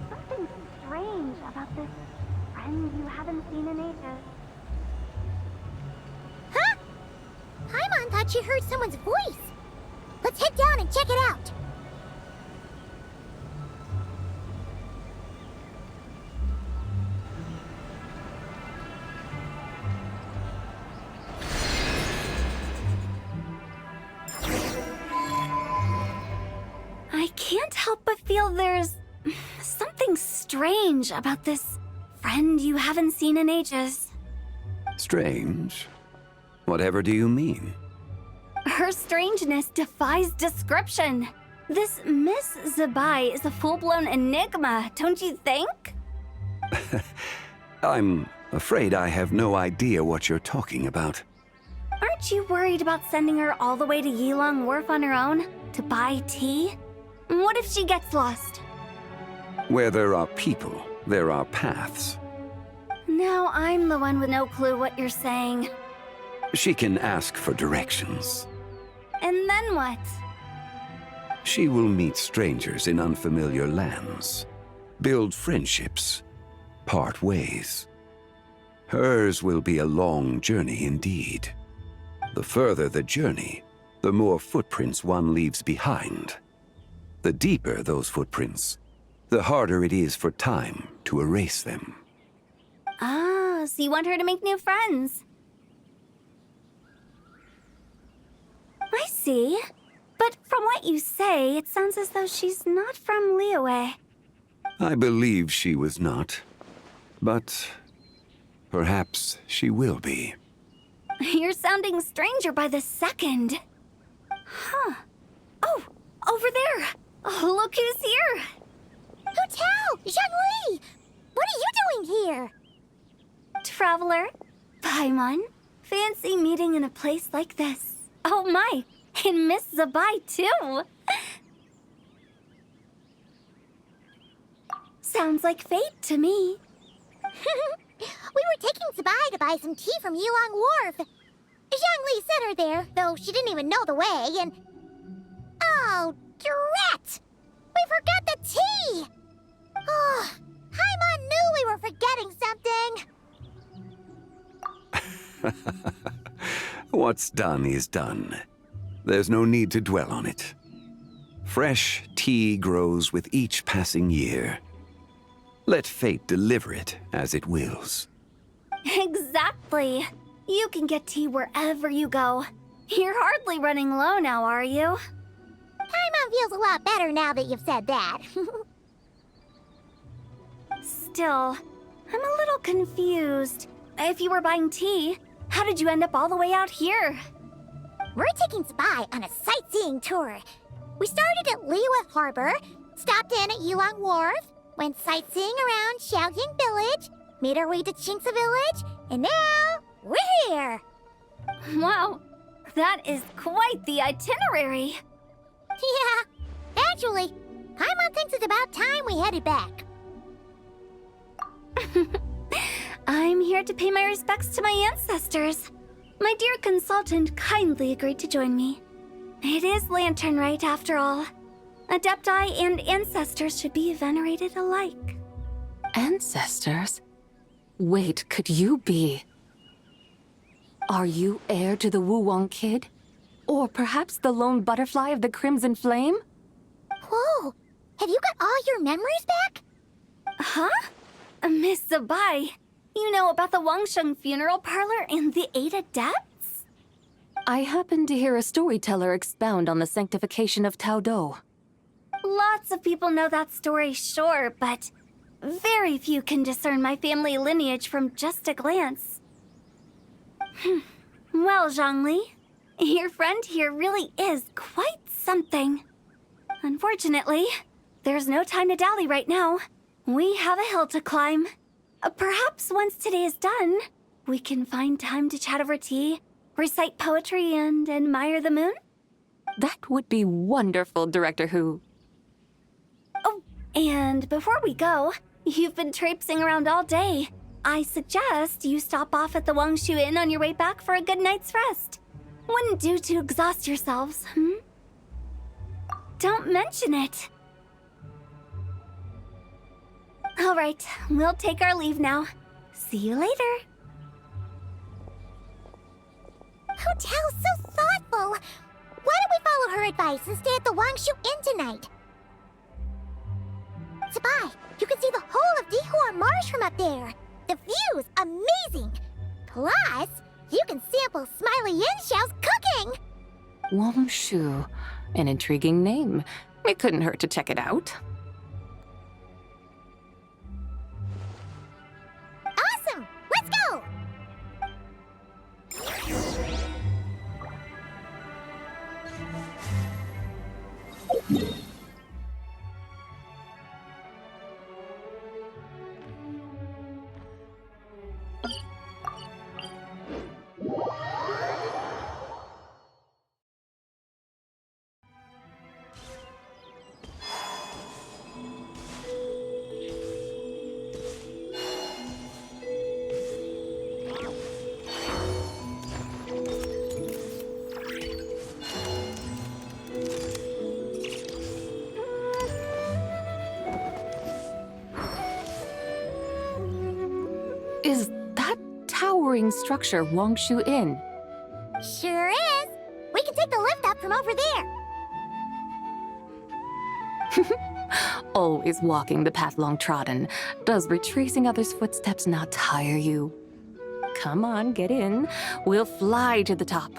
something strange about this friend you haven't seen in ages. Huh? Paimon thought she heard someone's voice. Let's head down and check it out. I can't help but feel there's something strange about this friend you haven't seen in ages. Strange? Whatever do you mean? Her strangeness defies description. This Miss Zibai is a full-blown enigma, don't you think? I'm afraid I have no idea what you're talking about. Aren't you worried about sending her all the way to Yilong Wharf on her own to buy tea? What if she gets lost? Where there are people, there are paths. Now I'm the one with no clue what you're saying. She can ask for directions. And then what? She will meet strangers in unfamiliar lands, build friendships, part ways. Hers will be a long journey indeed. The further the journey, the more footprints one leaves behind. The deeper those footprints, the harder it is for time to erase them. Ah, so you want her to make new friends. I see. But from what you say, it sounds as though she's not from Liyue. I believe she was not. But perhaps she will be. You're sounding stranger by the second. Huh. Oh, over there. Oh, look who's here. Hotel! Zhongli! What are you doing here? Traveler, Paimon, fancy meeting in a place like this. Oh my, and Miss Zibai too. Sounds like fate to me. We were taking Zibai to buy some tea from Yilong Wharf. Zhongli sent her there, though she didn't even know the way, and... Oh, drat! We forgot the tea! Oh, Paimon knew we were forgetting something! What's done is done. There's no need to dwell on it. Fresh tea grows with each passing year. Let fate deliver it as it wills. Exactly. You can get tea wherever you go. You're hardly running low now, are you? Paimon feels a lot better now that you've said that. Still, I'm a little confused. If you were buying tea, how did you end up all the way out here? We're taking Zibai on a sightseeing tour. We started at Liyue Harbor, stopped in at Yilong Wharf, went sightseeing around Qiaoying Village, made our way to Qingce Village, and now we're here. Wow, that is quite the itinerary. Yeah, actually, Paimon thinks it's about time we headed back. I'm here to pay my respects to my ancestors. My dear consultant kindly agreed to join me. It is Lantern Rite, after all. Adepti and ancestors should be venerated alike. Ancestors? Wait, could you be... Are you heir to the Wu-Wang kid? Or perhaps the lone butterfly of the Crimson Flame? Whoa, have you got all your memories back? Huh? Miss Zibai, you know about the Wangshu funeral parlor and the 8 adepts? I happened to hear a storyteller expound on the sanctification of Tao Do. Lots of people know that story, sure, but very few can discern my family lineage from just a glance. Well, Zhongli, your friend here really is quite something. Unfortunately, there's no time to dally right now. We have a hill to climb. Perhaps once today is done, we can find time to chat over tea, recite poetry, and admire the moon? That would be wonderful, Director Hu. Oh, and before we go, you've been traipsing around all day. I suggest you stop off at the Wangshu Inn on your way back for a good night's rest. Wouldn't do to exhaust yourselves, Don't mention it. All right, we'll take our leave now. See you later. Hotel's so thoughtful. Why don't we follow her advice and stay at the Wangshu Inn tonight? Zibai, you can see the whole of Dihua Marsh from up there. The view's amazing. Plus, you can sample Smiley Yin-Xiao's cooking. Wangshu. An intriguing name. It couldn't hurt to check it out. Awesome! Let's go! Is that towering structure Wangshu Inn? Sure is. We can take the lift up from over there. Always walking the path long trodden. Does retracing others' footsteps not tire you? Come on, get in. We'll fly to the top.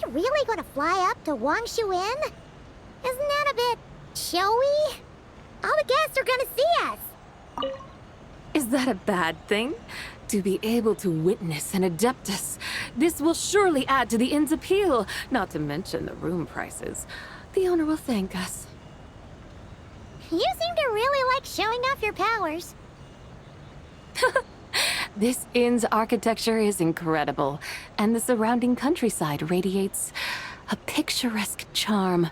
really gonna fly up to Wangshu Inn? Isn't that a bit showy? All the guests are gonna see us. Is that a bad thing? To be able to witness an Adeptus. This will surely add to the inn's appeal, not to mention the room prices. The owner will thank us. You seem to really like showing off your powers. This inn's architecture is incredible, and the surrounding countryside radiates a picturesque charm.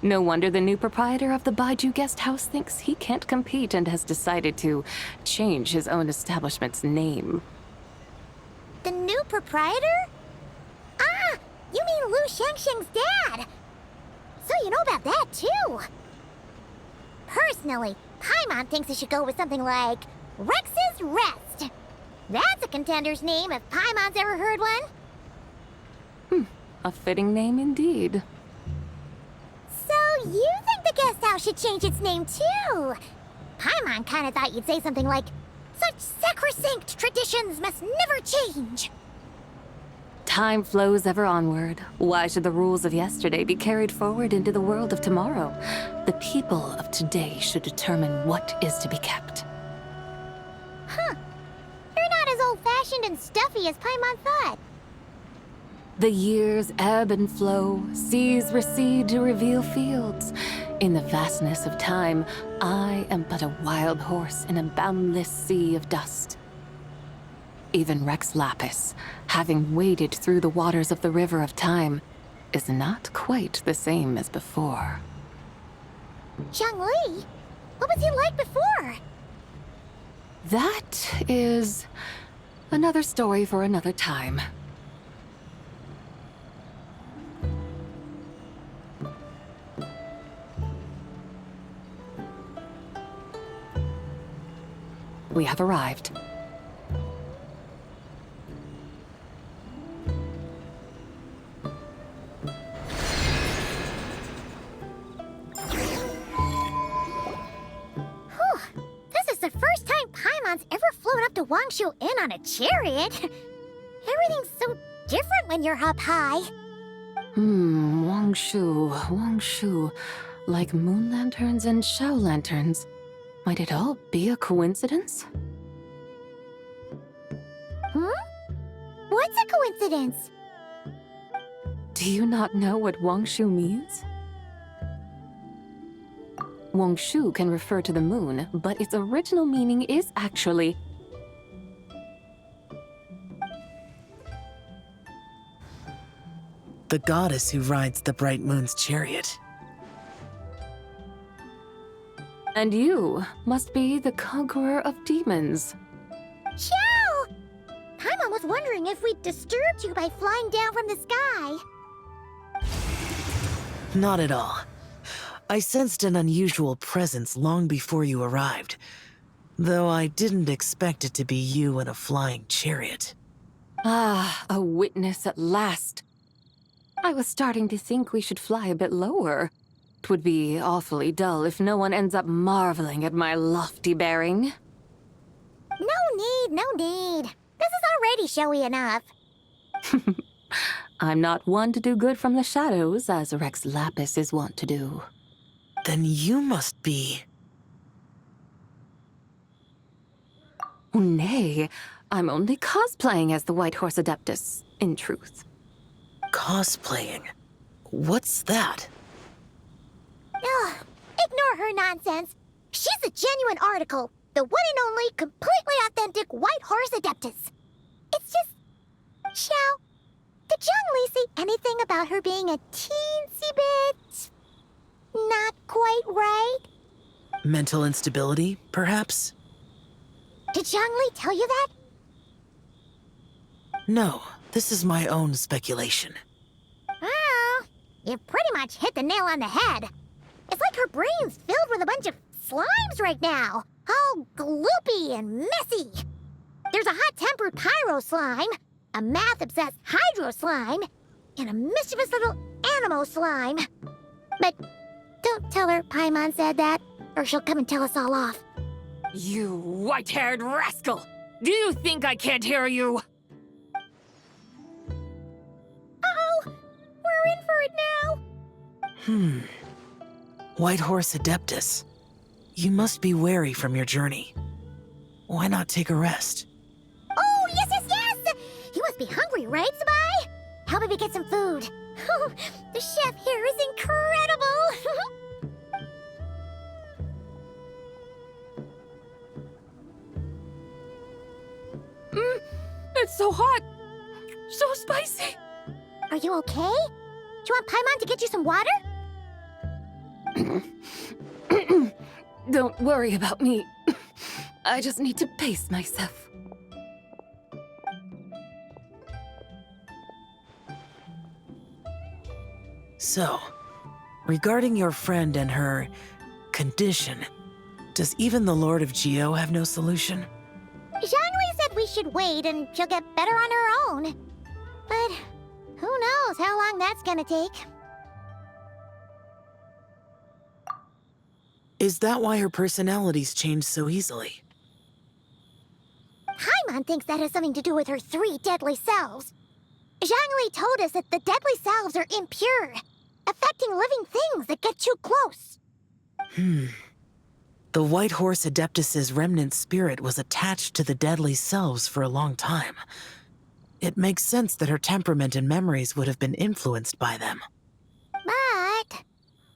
No wonder the new proprietor of the Baiju guest house thinks he can't compete and has decided to change his own establishment's name. The new proprietor? Ah, you mean Lu Xiangxiang's dad. So you know about that too. Personally, Paimon thinks it should go with something like Rex's Rest. That's a contender's name if Paimon's ever heard one. A fitting name indeed. So you think the guest house should change its name too? Paimon kinda thought you'd say something like, such sacrosanct traditions must never change. Time flows ever onward. Why should the rules of yesterday be carried forward into the world of tomorrow? The people of today should determine what is to be kept. Huh. You're not as old-fashioned and stuffy as Paimon thought. The years ebb and flow, seas recede to reveal fields. In the vastness of time, I am but a wild horse in a boundless sea of dust. Even Rex Lapis, having waded through the waters of the river of time, is not quite the same as before. Zhongli? What was he like before? That is another story for another time. We have arrived. This is the first time Paimon's ever flown up to Wangshu Inn on a chariot. Everything's so different when you're up high. Wangshu. Like moon lanterns and shell lanterns. Might it all be a coincidence? What's a coincidence? Do you not know what Wangshu means? Wangshu can refer to the moon, but its original meaning is actually... the goddess who rides the bright moon's chariot. And you must be the conqueror of demons. Qiao! Paimon was wondering if we'd disturbed you by flying down from the sky. Not at all. I sensed an unusual presence long before you arrived, though I didn't expect it to be you in a flying chariot. Ah, a witness at last. I was starting to think we should fly a bit lower. It would be awfully dull if no one ends up marveling at my lofty bearing. No need. This is already showy enough. I'm not one to do good from the shadows, as Rex Lapis is wont to do. Then you must be... Nay, I'm only cosplaying as the White Horse Adeptus, in truth. cosplaying. What's that? Ugh, ignore her nonsense. She's a genuine article. The one and only, completely authentic White Horse Adeptus. It's just... Xiao, did Zhongli say anything about her being a teensy bit... not quite right? Mental instability, perhaps? Did Zhongli tell you that? No, this is my own speculation. Oh, you pretty much hit the nail on the head. It's like her brain's filled with a bunch of slimes right now. All gloopy and messy. There's a hot-tempered pyro slime, a math-obsessed hydro slime, and a mischievous little animo slime. But don't tell her Paimon said that, or she'll come and tell us all off. You white-haired rascal! Do you think I can't hear you? Uh-oh! We're White Horse Adeptus. You must be weary from your journey. Why not take a rest? Oh, yes, yes, yes! You must be hungry, right, Zibai? Help me get some food. The chef here is incredible! It's so hot! So spicy! Are you okay? Do you want Paimon to get you some water? Don't worry about me. I just need to pace myself. So, regarding your friend and her condition, does even the Lord of Geo have no solution? Zhongli said we should wait and she'll get better on her own. But who knows how long that's gonna take. Is that why her personalities change so easily? Paimon thinks that has something to do with her 3 deadly selves. Zhongli told us that the deadly selves are impure, affecting living things that get too close. The White Horse Adeptus's remnant spirit was attached to the deadly selves for a long time. It makes sense that her temperament and memories would have been influenced by them. But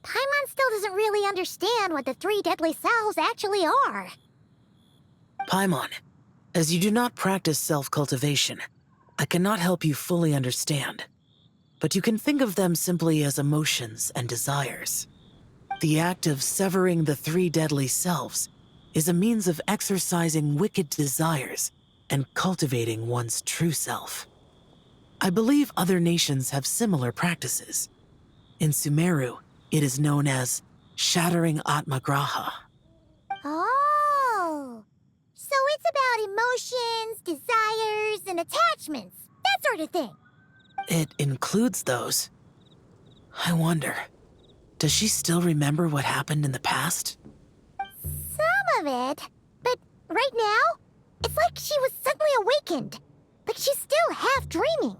Paimon still doesn't really understand what the 3 deadly selves actually are. Paimon, as you do not practice self-cultivation, I cannot help you fully understand. But you can think of them simply as emotions and desires. The act of severing the 3 deadly selves is a means of exercising wicked desires and cultivating one's true self. I believe other nations have similar practices. In Sumeru, it is known as shattering Atmagraha. Oh, so it's about emotions, desires, and attachments, that sort of thing. It includes those. I wonder, does she still remember what happened in the past? Some of it, but right now, it's like she was suddenly awakened. Like she's still half dreaming.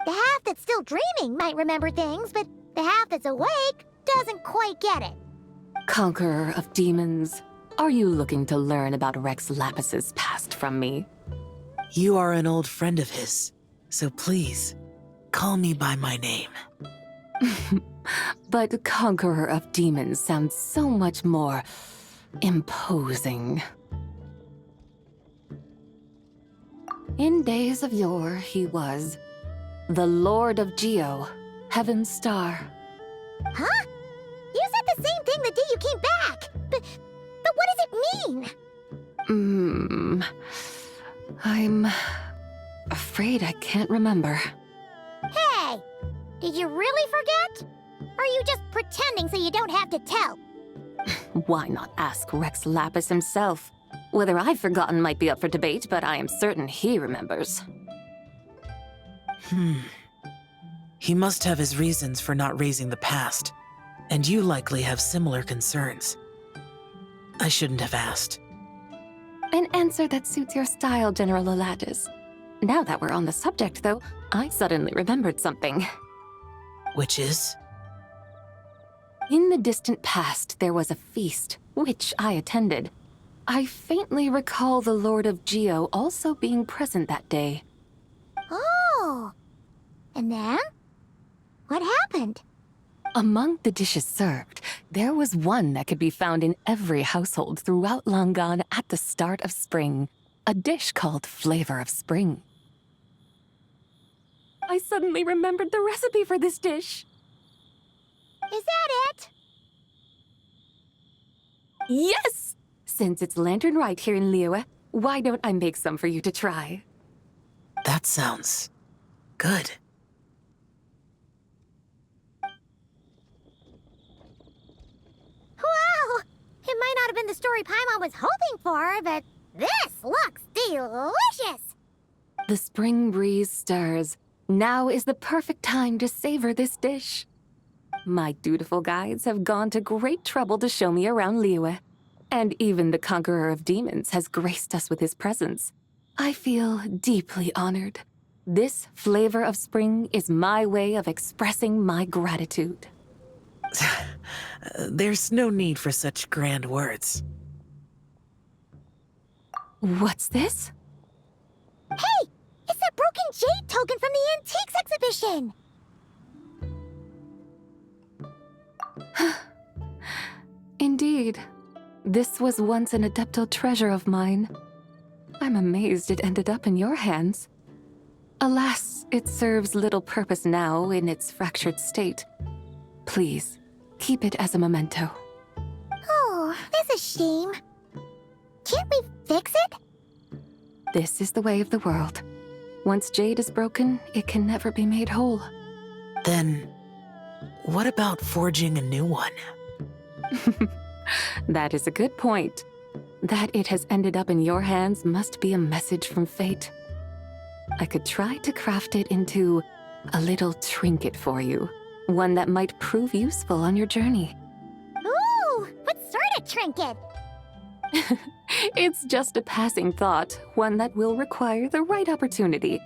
The half that's still dreaming might remember things, but the half that's awake doesn't quite get it. Conqueror of demons, are you looking to learn about Rex Lapis's past from me? You are an old friend of his, so please, call me by my name. But Conqueror of Demons sounds so much more imposing. In days of yore, he was the Lord of Geo, Heaven's Star. Huh? You said the same thing the day you came back! But what does it mean? I'm afraid I can't remember. Hey! Did you really forget? Or are you just pretending so you don't have to tell? Why not ask Rex Lapis himself? Whether I've forgotten might be up for debate, but I am certain he remembers. He must have his reasons for not raising the past, and you likely have similar concerns. I shouldn't have asked. An answer that suits your style, General Elatis. Now that we're on the subject, though, I suddenly remembered something. Which is? In the distant past, there was a feast, which I attended. I faintly recall the Lord of Geo also being present that day. Oh! And then? What happened? Among the dishes served, there was one that could be found in every household throughout Langan at the start of spring. A dish called Flavor of Spring. I suddenly remembered the recipe for this dish. Is that it? Yes! Since it's Lantern Rite here in Liyue, why don't I make some for you to try? That sounds good. Wow! It might not have been the story Paimon was hoping for, but this looks delicious! The spring breeze stirs. Now is the perfect time to savor this dish. My dutiful guides have gone to great trouble to show me around Liyue. And even the Conqueror of Demons has graced us with his presence. I feel deeply honored. This Flavor of Spring is my way of expressing my gratitude. There's no need for such grand words. What's this? Hey! It's that broken jade token from the antiques exhibition! Indeed. This was once an Adeptal treasure of mine. I'm amazed it ended up in your hands. Alas, it serves little purpose now in its fractured state. Please, keep it as a memento. Oh, that's a shame. Can't we fix it? This is the way of the world. Once jade is broken, it can never be made whole. Then, what about forging a new one? That is a good point. That it has ended up in your hands must be a message from fate. I could try to craft it into a little trinket for you. One that might prove useful on your journey. Ooh, what sort of trinket? It's just a passing thought, one that will require the right opportunity.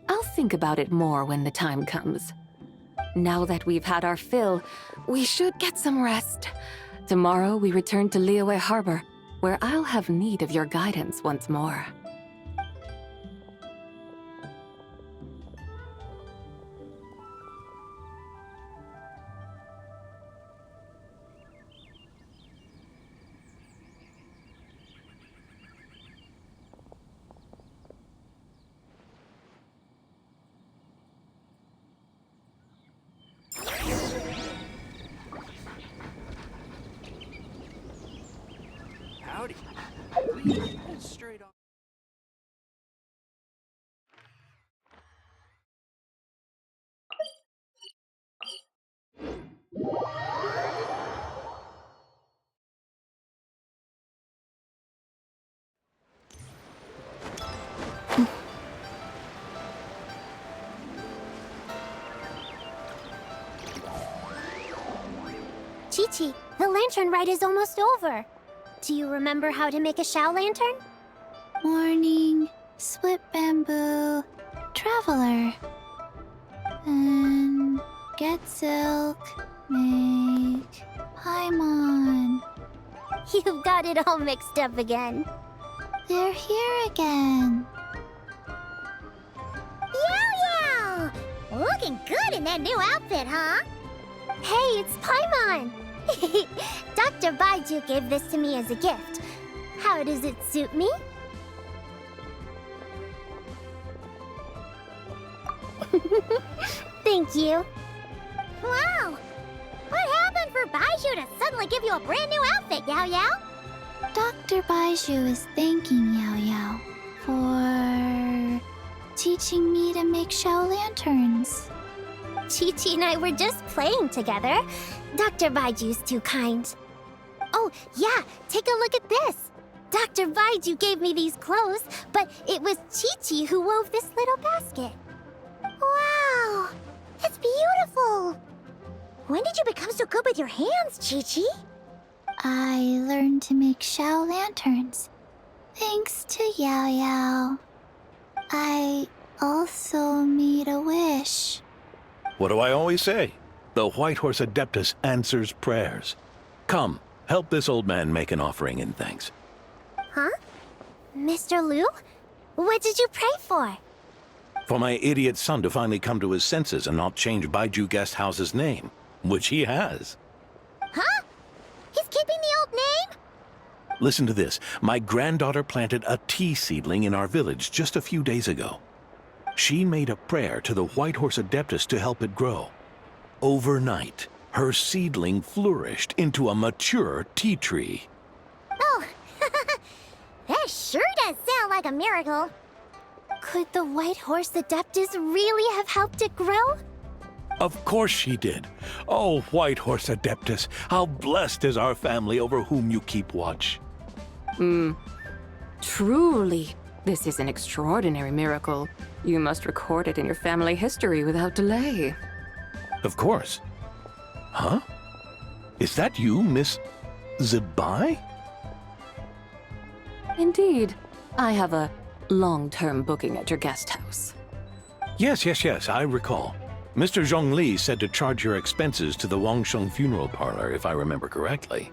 I'll think about it more when the time comes. Now that we've had our fill, we should get some rest. Tomorrow we return to Liyue Harbor, where I'll have need of your guidance once more. Howdy. Please pull straight on. Qiqi, the Lantern Rite is almost over. Do you remember how to make a Xiao lantern? Morning, split bamboo, traveler. And get silk, make Paimon. You've got it all mixed up again. They're here again. Yow! Looking good in that new outfit, huh? Hey, it's Paimon! Dr. Baiju gave this to me as a gift. How does it suit me? Thank you. Wow! What happened for Baiju to suddenly give you a brand new outfit, Yao Yao? Dr. Baiju is thanking Yao Yao for teaching me to make Xiao lanterns. Qiqi and I were just playing together. Dr. Baiju's too kind. Oh, yeah, take a look at this. Dr. Baiju gave me these clothes, but it was Qiqi who wove this little basket. Wow, it's beautiful. When did you become so good with your hands, Qiqi? I learned to make Xiao lanterns, thanks to Yao Yao. I also made a wish. What do I always say? The White Horse Adeptus answers prayers. Come, help this old man make an offering in thanks. Huh? Mr. Lu? What did you pray for? For my idiot son to finally come to his senses and not change Baiju Guest House's name, which he has. Huh? He's keeping the old name? Listen to this. My granddaughter planted a tea seedling in our village just a few days ago. She made a prayer to the White Horse Adeptus to help it grow. Overnight, her seedling flourished into a mature tea tree. Oh, that sure does sound like a miracle. Could the White Horse Adeptus really have helped it grow? Of course she did. Oh, White Horse Adeptus, how blessed is our family over whom you keep watch. Truly, this is an extraordinary miracle. You must record it in your family history without delay. Of course. Huh? Is that you, Miss Zibai? Indeed. I have a long-term booking at your guest house. Yes, I recall. Mr. Zhongli said to charge your expenses to the Wangshu funeral parlor, if I remember correctly.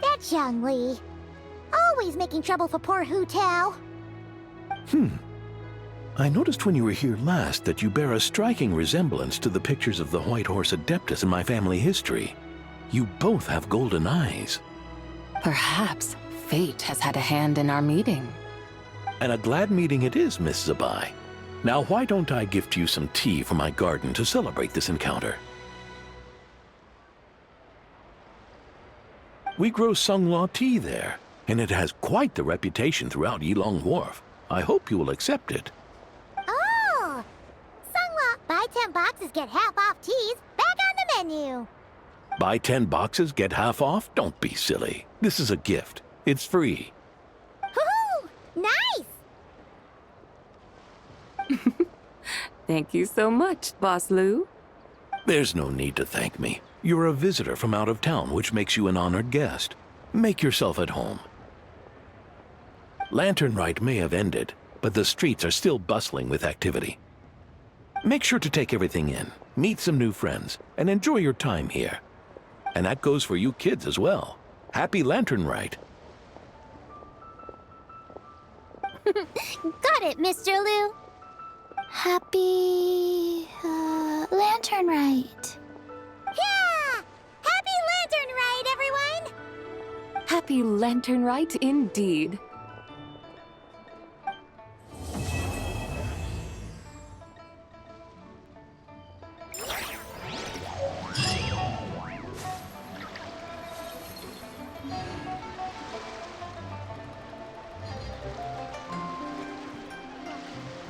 That's Zhongli. Always making trouble for poor Hu Tao. I noticed when you were here last that you bear a striking resemblance to the pictures of the White Horse Adeptus in my family history. You both have golden eyes. Perhaps fate has had a hand in our meeting. And a glad meeting it is, Miss Zibai. Now why don't I gift you some tea from my garden to celebrate this encounter? We grow Sunglaw tea there, and it has quite the reputation throughout Yilong Wharf. I hope you will accept it. Oh! Sunglaw, buy 10 boxes, get half off teas. Back on the menu. Buy 10 boxes, get half off? Don't be silly. This is a gift. It's free. Woohoo! Nice! Thank you so much, Boss Lu. There's no need to thank me. You're a visitor from out of town, which makes you an honored guest. Make yourself at home. Lantern Rite may have ended, but the streets are still bustling with activity. Make sure to take everything in, meet some new friends, and enjoy your time here. And that goes for you kids as well. Happy Lantern Rite. Got it, Mr. Lu. Happy Lantern Rite. Yeah! Happy Lantern Rite, everyone! Happy Lantern Rite indeed.